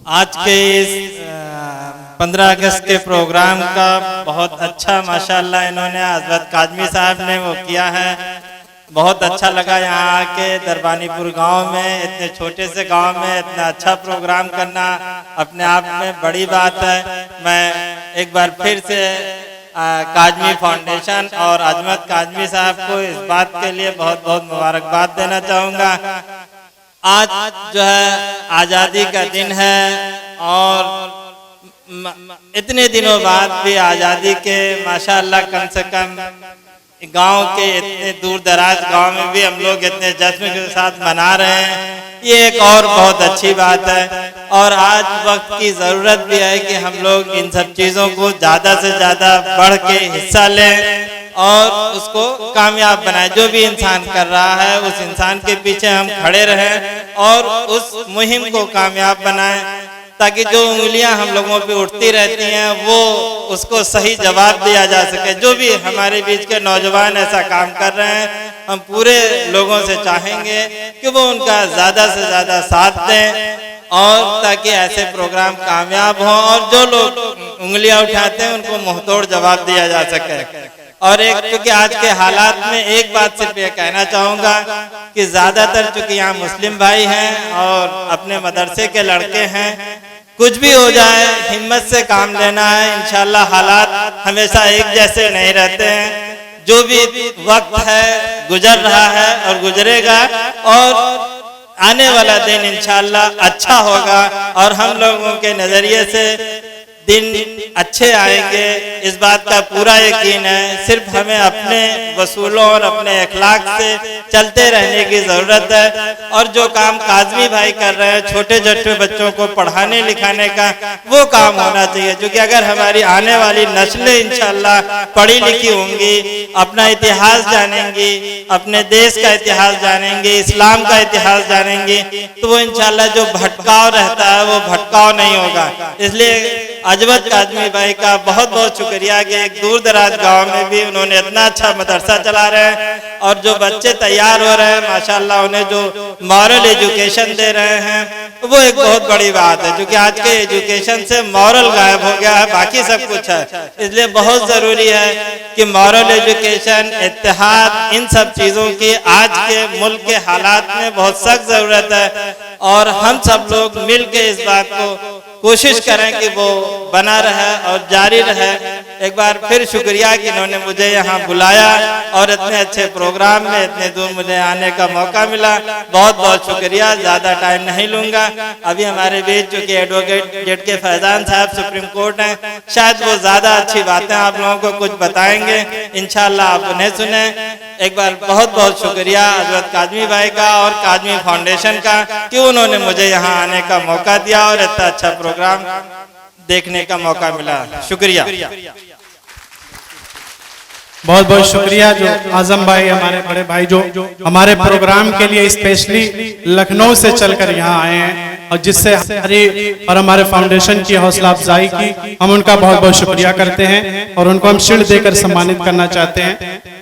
आज के इस 15 अगस्त के प्रोग्राम का बहुत अच्छा माशाल्लाह इन्होंने हज़रत काज़मी साहब ने वो किया है। बहुत अच्छा लगा यहाँ आके दरबानीपुर गांव में, इतने छोटे से गांव में इतना अच्छा प्रोग्राम करना अपने आप में बड़ी बात है। मैं एक बार फिर से काज़मी फाउंडेशन और अजमत काज़मी साहब को इस बात के लिए बहुत बहुत मुबारकबाद देना चाहूँगा। आज जो है आज़ादी का दिन है और इतने दिनों बाद भी आज़ादी के माशाअल्लाह कम से कम गांव के इतने दूर दराज गांव में भी हम लोग इतने जश्न के साथ मना रहे हैं, ये एक और बहुत अच्छी बात है। और आज वक्त की ज़रूरत भी है कि हम लोग इन सब चीज़ों को ज़्यादा से ज़्यादा बढ़ के हिस्सा लें और उसको कामयाब बनाएं। जो भी इंसान कर रहा है उस इंसान के पीछे हम खड़े रहें और उस मुहिम को कामयाब बनाएं, ताकि जो उंगलियां हम लोगों पे उठती रहती हैं वो उसको सही जवाब दिया जा सके। जो भी हमारे बीच के नौजवान ऐसा काम कर रहे हैं, हम पूरे लोगों से चाहेंगे कि वो उनका ज़्यादा से ज़्यादा साथ दें और ताकि ऐसे प्रोग्राम कामयाब हों और जो लोग उंगलियां उठाते हैं उनको मुंहतोड़ जवाब दिया जा सके। और एक क्योंकि आज के हालात में एक बात सिर्फ ये कहना चाहूँगा कि ज़्यादातर चूँकि यहाँ मुस्लिम भाई हैं और अपने मदरसे के लड़के हैं, कुछ भी हो जाए हिम्मत से काम लेना है। इंशाल्लाह हालात हमेशा एक जैसे नहीं रहते हैं। जो भी वक्त है गुजर रहा है और गुजरेगा और आने वाला दिन इंशाल्लाह अच्छा होगा और हम लोगों के नज़रिए से दिन अच्छे आएंगे, इस बात का पूरा यकीन है। सिर्फ हमें अपने वसूलों और अपने अखलाक से चलते रहने की ज़रूरत है। और जो काम काज़मी भाई कर रहे हैं छोटे छोटे बच्चों को पढ़ाने लिखाने का, वो काम होना चाहिए। क्योंकि अगर हमारी आने वाली नस्लें इंशाल्लाह पढ़ी लिखी होंगी, अपना इतिहास जानेंगी, अपने देश का इतिहास जानेंगे, इस्लाम का इतिहास जानेंगी, तो वो इंशाल्लाह जो भटकाव रहता है वो भटकाव नहीं होगा। इसलिए अजमत काज़मी भाई का बहुत बहुत शुक्रिया कि एक दूर दराज गांव में भी उन्होंने इतना अच्छा मदरसा चला रहे हैं और जो बच्चे तैयार हो रहे हैं माशाल्लाह उन्हें जो मॉरल एजुकेशन दे रहे हैं वो एक बहुत बड़ी बात है। क्योंकि आज के एजुकेशन से मॉरल गायब हो गया है, बाकी सब कुछ है। इसलिए बहुत ज़रूरी है कि मॉरल एजुकेशन, इत्तेहाद, इन सब चीज़ों की आज के मुल्क के हालात में बहुत सख्त ज़रूरत है। और हम सब लोग मिल के इस बात को कोशिश करें कि वो बना रहे और जारी रहे। एक बार फिर शुक्रिया कि इन्होंने मुझे यहाँ बुलाया और इतने अच्छे प्रोग्राम में इतने दूर मुझे आने का मौका मिला। बहुत बहुत शुक्रिया। ज़्यादा टाइम नहीं लूँगा। अभी हमारे बीच चूँकि एडवोकेट जेड के फैजान साहब सुप्रीम कोर्ट हैं, शायद वो ज़्यादा अच्छी बातें आप लोगों को कुछ बताएंगे। इंशाल्लाह आप उन्हें सुने। एक बार बहुत बहुत शुक्रिया हज़रत काज़मी भाई का और काज़मी फाउंडेशन का कि उन्होंने मुझे यहाँ आने का मौका दिया और इतना अच्छा प्रोग्राम देखने का मौका मिला। शुक्रिया। बहुत बहुत शुक्रिया जो आजम भाई, हमारे बड़े भाई जो हमारे प्रोग्राम के लिए स्पेशली लखनऊ से चलकर यहाँ आए हैं और जिससे हमारी और हमारे फाउंडेशन की हौसला अफजाई की, हम उनका बहुत बहुत शुक्रिया करते हैं और उनको हम शील्ड देकर सम्मानित करना चाहते हैं।